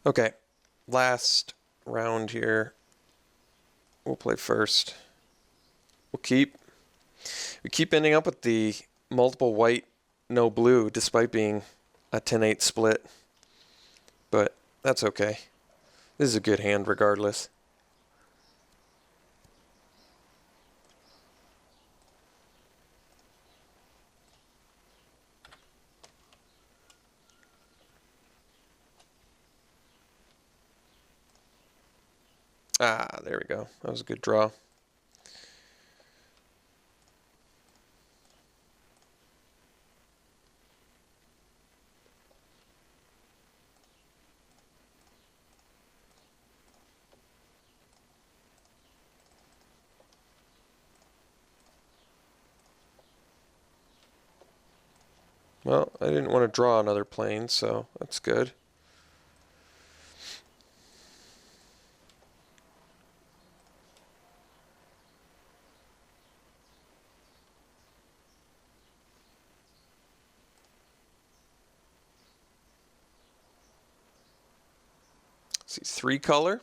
Okay, last round here. We'll play first. We keep ending up with the multiple white, no blue, despite being a 10-8 split. But that's okay. This is a good hand regardless. Ah, there we go. That was a good draw. Well, I didn't want to draw another plane, so that's good. Let's see, 3-color?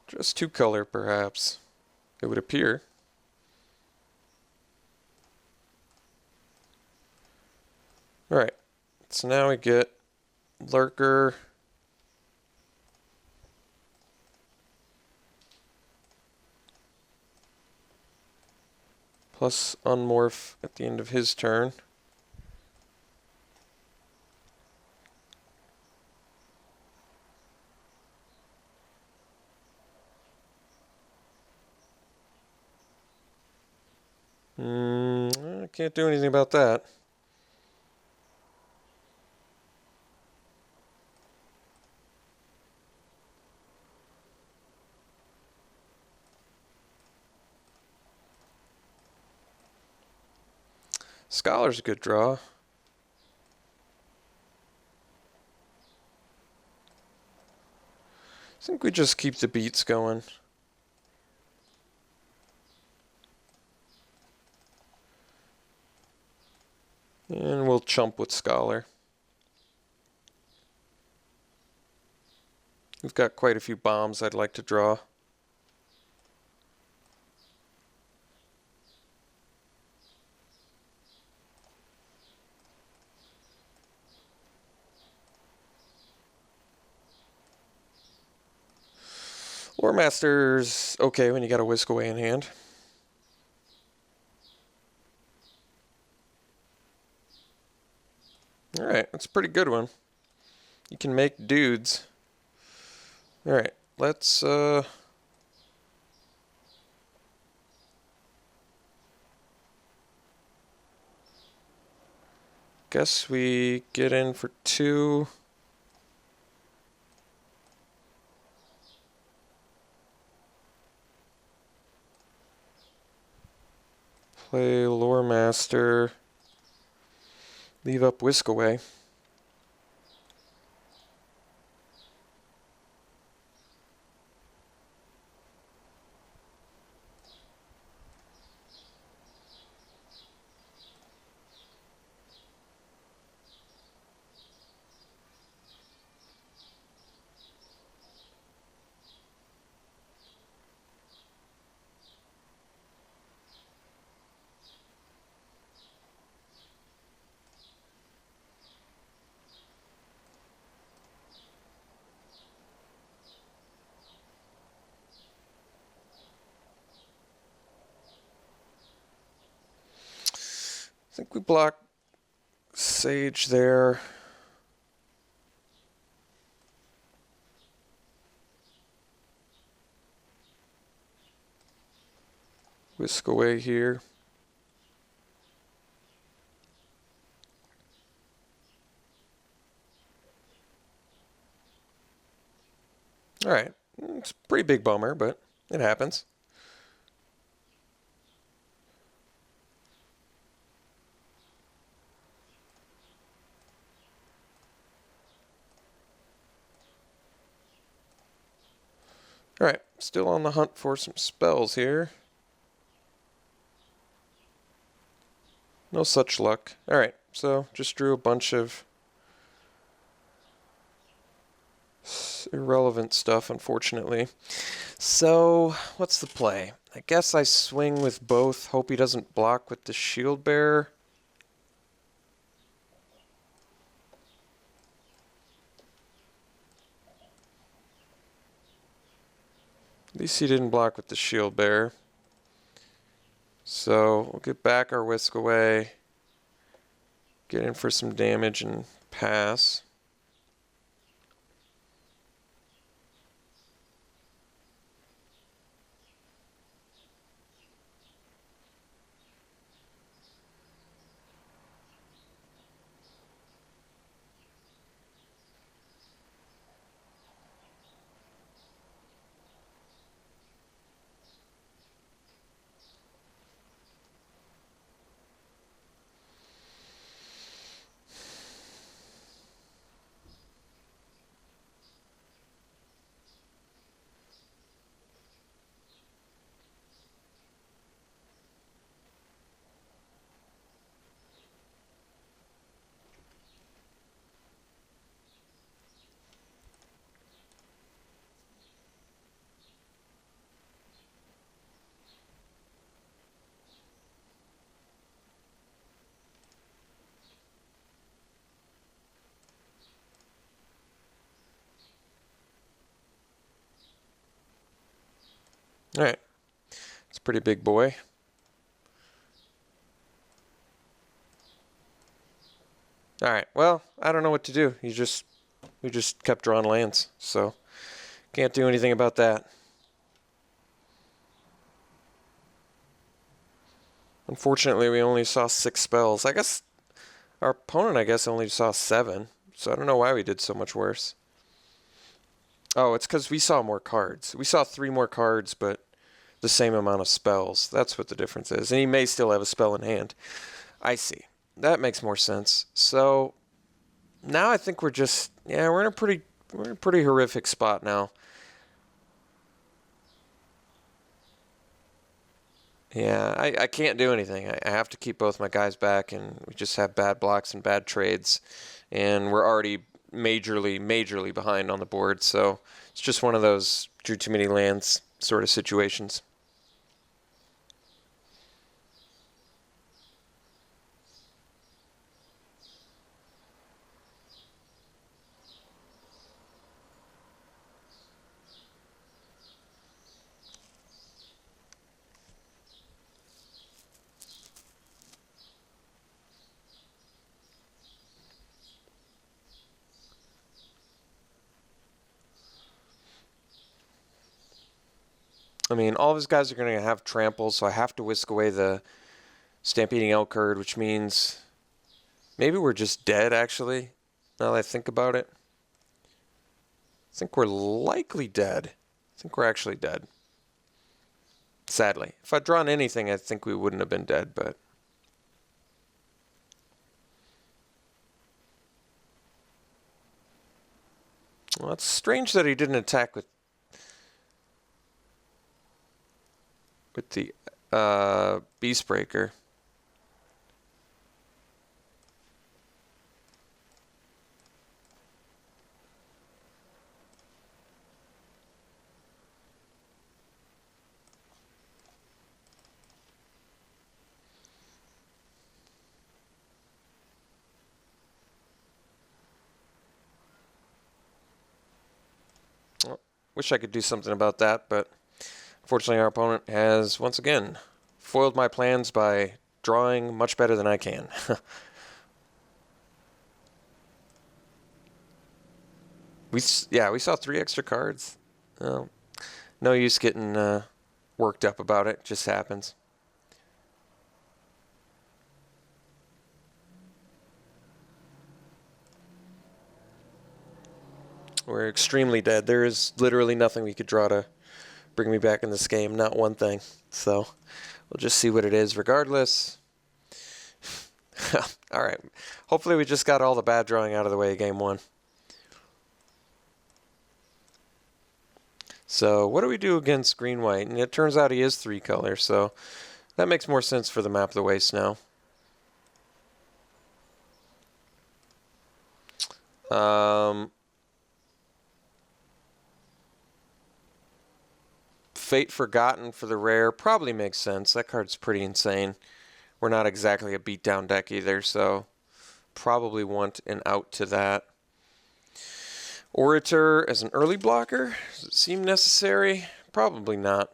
Just 2-color, perhaps. It would appear. Alright, so now we get Lurker. Plus Unmorph at the end of his turn. I can't do anything about that. Scholar's a good draw. I think we just keep the beats going. And we'll chump with Scholar. We've got quite a few bombs I'd like to draw. War Master's okay when you got a Whisk Away in hand. Alright, that's a pretty good one. You can make dudes. Alright, let's guess we get in for 2. Play Lore Master. Leave up Whisk Away. I think we block Sage there. Whisk Away here. Alright, it's a pretty big bummer, but it happens. Alright, still on the hunt for some spells here. No such luck. Alright, so just drew a bunch of It's irrelevant stuff, unfortunately. So, what's the play? I guess I swing with both, hope he doesn't block with the shield bearer. At least he didn't block with the shield bearer. So, we'll get back our whisk away, get in for some damage and pass. Alright, it's a pretty big boy. Alright, well, I don't know what to do. We just kept drawing lands, so can't do anything about that. Unfortunately, we only saw 6 spells. I guess our opponent, only saw 7, so I don't know why we did so much worse. Oh, it's because we saw more cards. We saw 3 more cards, but the same amount of spells. That's what the difference is. And he may still have a spell in hand. I see. That makes more sense. So now I think we're just, yeah, we're in a pretty horrific spot now. Yeah, I can't do anything. I have to keep both my guys back, and we just have bad blocks and bad trades, and we're already majorly behind on the board. So it's just one of those drew too many lands sort of situations. I mean, all of his guys are going to have trample, so I have to whisk away the Stampeding Elk-Herd, which means maybe we're just dead, actually, now that I think about it. I think we're likely dead. I think we're actually dead. Sadly. If I'd drawn anything, I think we wouldn't have been dead, but... Well, it's strange that he didn't attack with the Beastbreaker. Well, wish I could do something about that, but unfortunately our opponent has, once again, foiled my plans by drawing much better than I can. we saw 3 extra cards. No use getting worked up about it. Just happens. We're extremely dead. There is literally nothing we could draw to bring me back in this game. Not one thing. So we'll just see what it is regardless. All right. Hopefully we just got all the bad drawing out of the way game 1. So what do we do against green-white? And it turns out he is 3 color, so that makes more sense for the Map of the Waste now. Fate Forgotten for the rare probably makes sense. That card's pretty insane. We're not exactly a beatdown deck either, so probably want an out to that. Orator as an early blocker? Does it seem necessary? Probably not.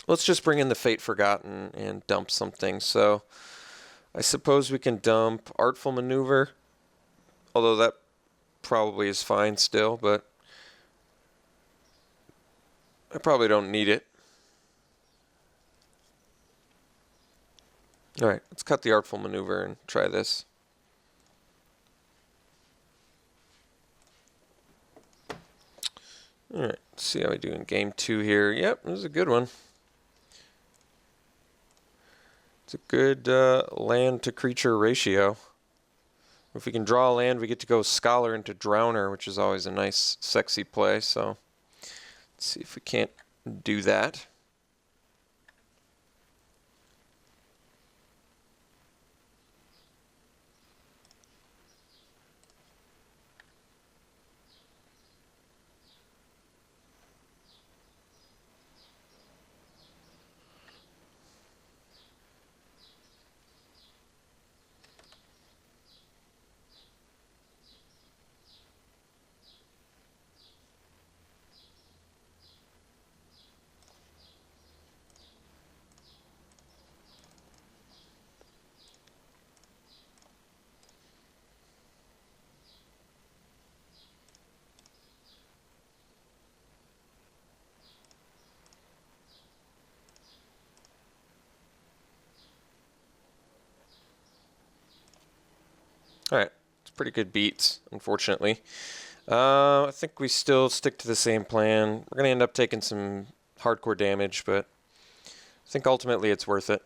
Let's just bring in the Fate Forgotten and dump something. So I suppose we can dump Artful Maneuver, although that probably is fine still, but I probably don't need it. Alright, let's cut the Artful Maneuver and try this. Alright, let's see how we do in game 2 here. Yep, this is a good one. It's a good land to creature ratio. If we can draw a land, we get to go Scholar into Drowner, which is always a nice, sexy play. So let's see if we can't do that. Alright, it's pretty good beats, unfortunately. I think we still stick to the same plan. We're going to end up taking some hardcore damage, but I think ultimately it's worth it.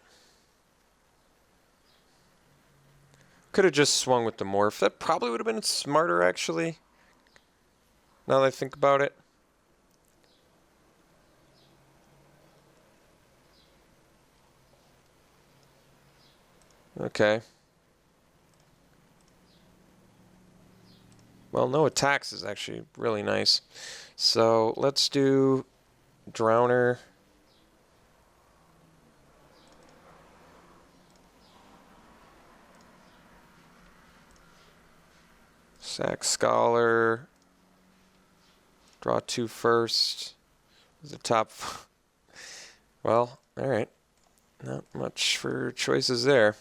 Could have just swung with the Morph. That probably would have been smarter, actually, now that I think about it. Okay. Well, no attacks is actually really nice. So let's do Drowner. Sack Scholar. Draw 2 first. The top. Well, alright. Not much for choices there.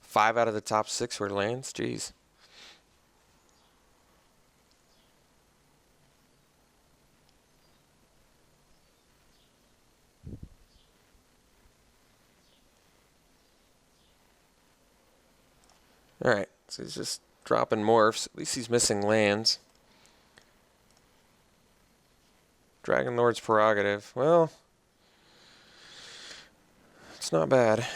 Five out of the top 6 were lands? Jeez. Alright, so he's just dropping morphs. At least he's missing lands. Dragon Lord's Prerogative. Well, it's not bad.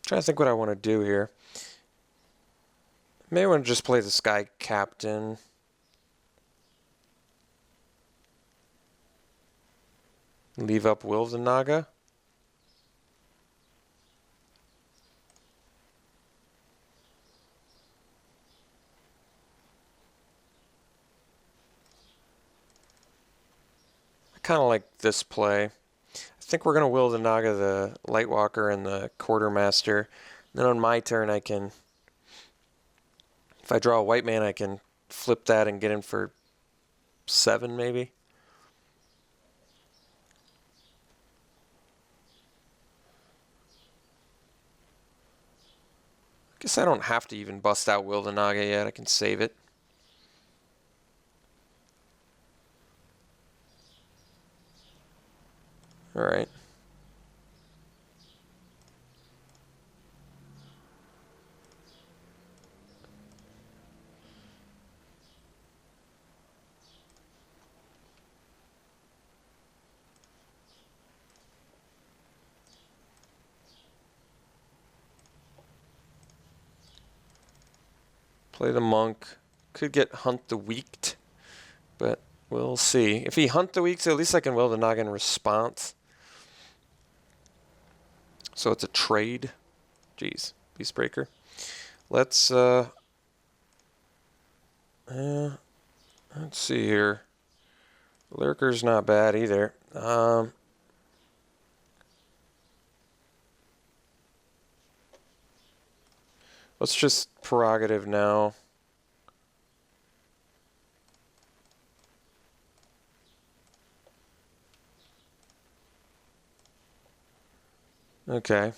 Trying to think what I want to do here. May want to just play the Sky Captain. Leave up Will of the Naga. I kind of like this play. I think we're going to Will the Naga, the Lightwalker, and the Quartermaster. Then on my turn, I can, if I draw a white man, I can flip that and get in for 7 maybe. Guess I don't have to even bust out Will the Naga yet. I can save it. Alright. Play the Monk. Could get Hunt the Weaked, but we'll see. If he Hunt the Weaked, at least I can Will the Naga in response. So it's a trade. Jeez, Beast Breaker. Let's see here. Lurker's not bad either. Let's just prerogative now. Okay.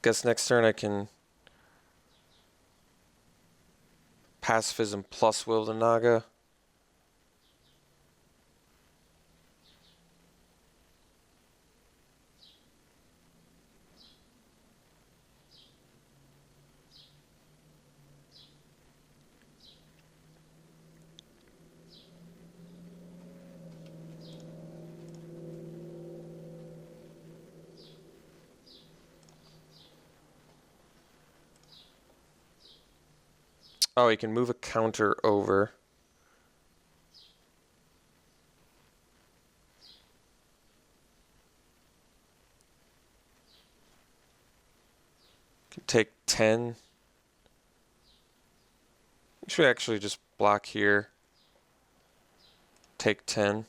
Guess next turn I can Pacifism plus Will to Naga. Oh, he can move a counter over. Can take 10. We should actually just block here. Take 10.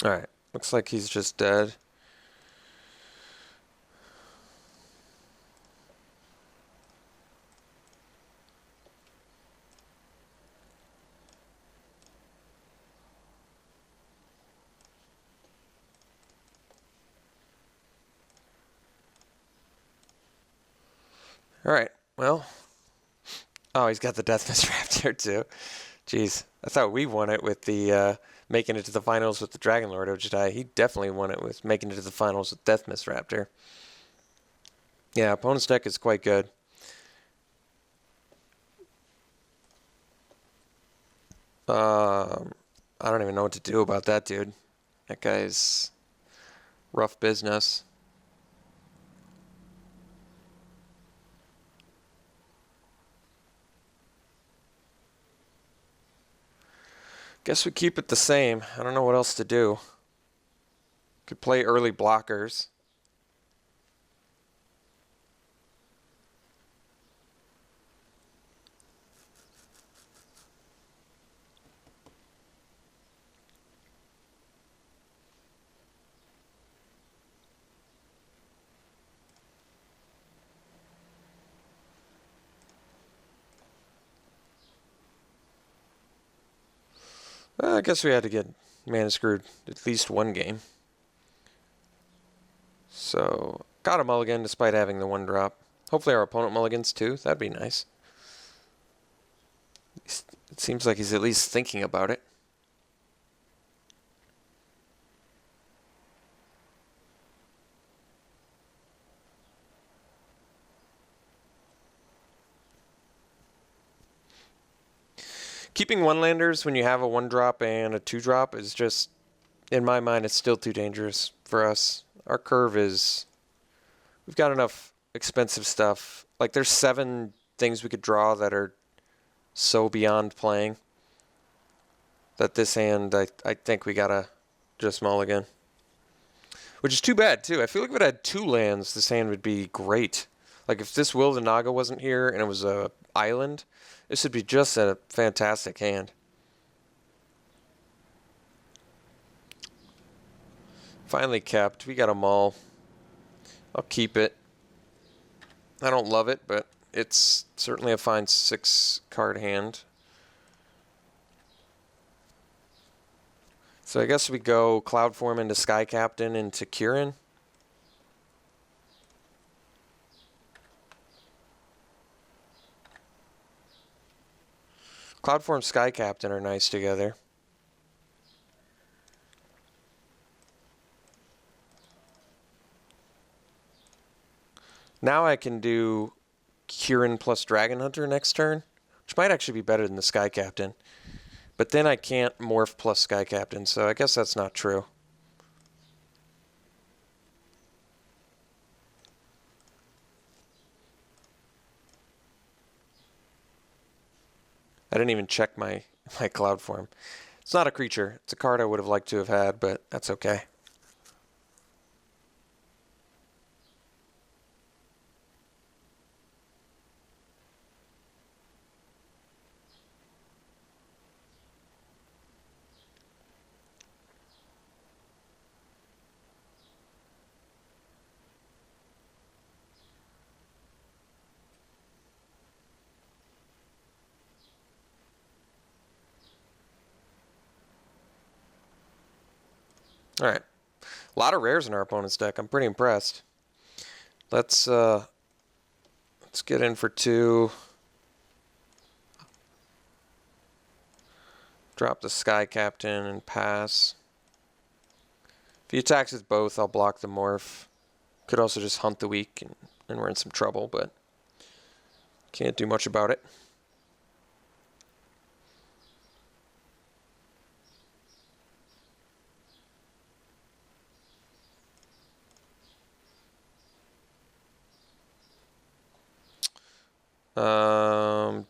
Alright, looks like he's just dead. Alright, well. Oh, he's got the Death Mist Raptor too. Jeez, I thought we won it with the making it to the finals with the Dragon Lord Ojidai. He definitely won it with making it to the finals with Death Mist Raptor. Yeah, opponent's deck is quite good. I don't even know what to do about that dude. That guy's rough business. Guess we keep it the same. I don't know what else to do. Could play early blockers. I guess we had to get mana screwed at least one game. So, got a mulligan despite having the one drop. Hopefully our opponent mulligans too. That'd be nice. It seems like he's at least thinking about it. Keeping one-landers when you have a one-drop and a two-drop is just, in my mind, it's still too dangerous for us. Our curve is... We've got enough expensive stuff. Like, there's 7 things we could draw that are so beyond playing that this hand, I think we gotta just mulligan. Which is too bad, too. I feel like if it had 2 lands, this hand would be great. Like, if this Will the Naga wasn't here and it was a island, this would be just a fantastic hand. Finally kept. We got a Maul. I'll keep it. I don't love it, but it's certainly a fine 6-card hand. So I guess we go Cloudform into Sky Captain into Kieran. Cloudform Sky Captain are nice together. Now I can do Kieran plus Dragon Hunter next turn, which might actually be better than the Sky Captain. But then I can't morph plus Sky Captain, so I guess that's not true. I didn't even check my cloud form. It's not a creature. It's a card I would have liked to have had, but that's okay. All right. A lot of rares in our opponent's deck. I'm pretty impressed. Let's get in for 2. Drop the Sky Captain and pass. If he attacks with both, I'll block the morph. Could also just hunt the weak, and we're in some trouble, but can't do much about it.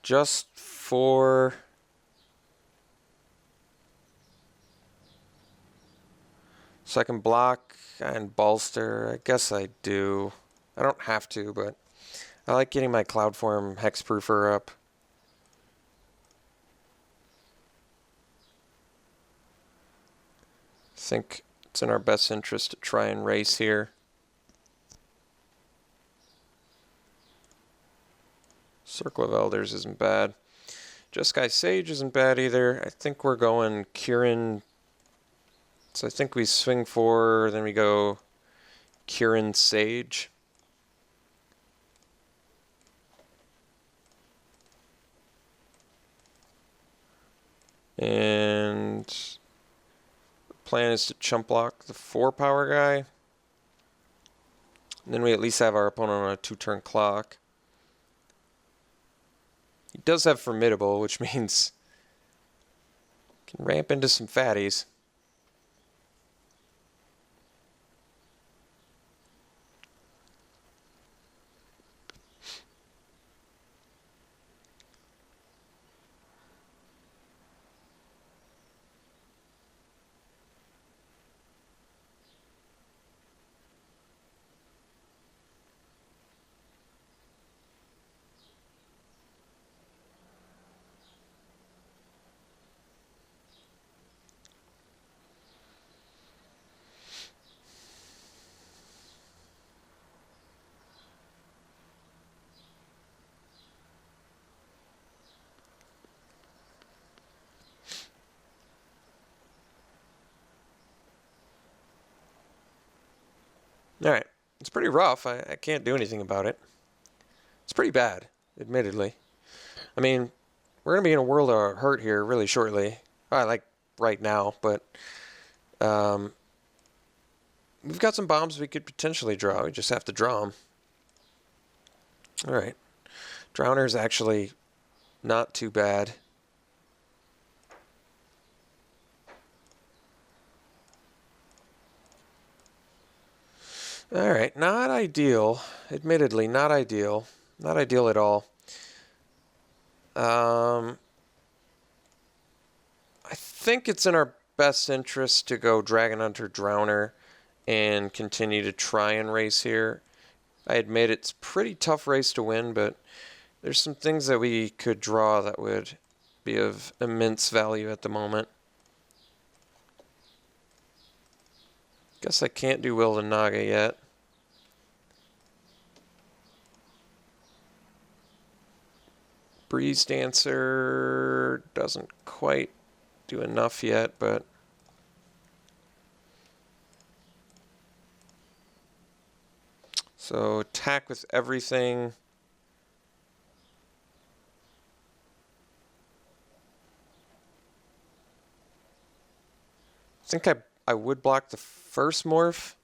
Just for... So I can block and bolster. I guess I do. I don't have to, but I like getting my Cloudform Hexproofer up. I think it's in our best interest to try and race here. Circle of Elders isn't bad. Jeskai Sage isn't bad either. I think we're going Kieran. So I think we swing 4, then we go Kieran Sage. And the plan is to chump block the 4-power guy. And then we at least have our opponent on a 2-turn clock. He does have Formidable, which means he can ramp into some fatties. Alright, it's pretty rough. I can't do anything about it. It's pretty bad, admittedly. I mean, we're going to be in a world of hurt here really shortly. Like right now, but we've got some bombs we could potentially draw. We just have to draw them. Alright. Drowner's actually not too bad. Alright, not ideal. Admittedly, not ideal. Not ideal at all. I think it's in our best interest to go Dragon Hunter Drowner and continue to try and race here. I admit it's a pretty tough race to win, but there's some things that we could draw that would be of immense value at the moment. Guess I can't do Will to Naga yet. Breeze Dancer doesn't quite do enough yet, but so attack with everything. I think I would block the first morph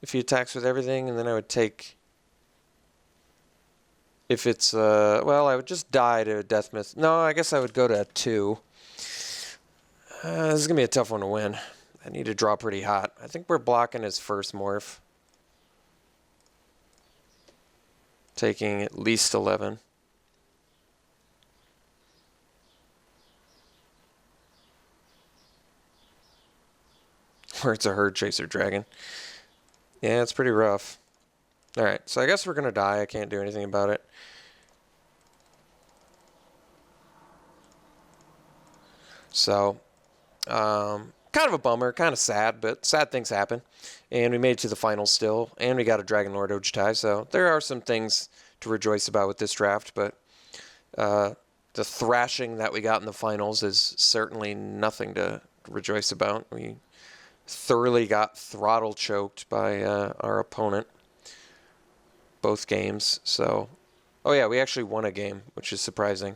if he attacks with everything, and then I would take If it's, well, I would just die to a Death Myth. No, I guess I would go to 2. This is going to be a tough one to win. I need to draw pretty hot. I think we're blocking his first morph. Taking at least 11. Where it's a Herd Chaser Dragon. Yeah, it's pretty rough. Alright, so I guess we're going to die. I can't do anything about it. So, kind of a bummer, kind of sad, but sad things happen. And we made it to the finals still, and we got a Dragon Lord Ojutai, so there are some things to rejoice about with this draft, but the thrashing that we got in the finals is certainly nothing to rejoice about. We thoroughly got throttle choked by our opponent both games. So, oh yeah, we actually won a game, which is surprising,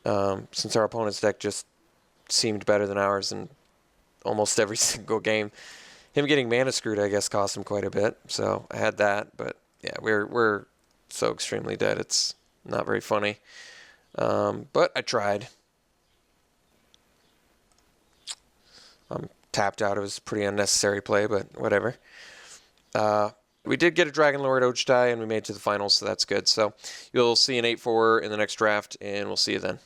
since our opponent's deck just seemed better than ours in almost every single game. Him getting mana screwed, I guess, cost him quite a bit. So I had that, but yeah, we're so extremely dead. It's not very funny. But I tried. I'm tapped out. It was a pretty unnecessary play, but whatever. We did get a Dragon Lord Ojutai, and we made it to the finals, so that's good. So you'll see an 8-4 in the next draft, and we'll see you then.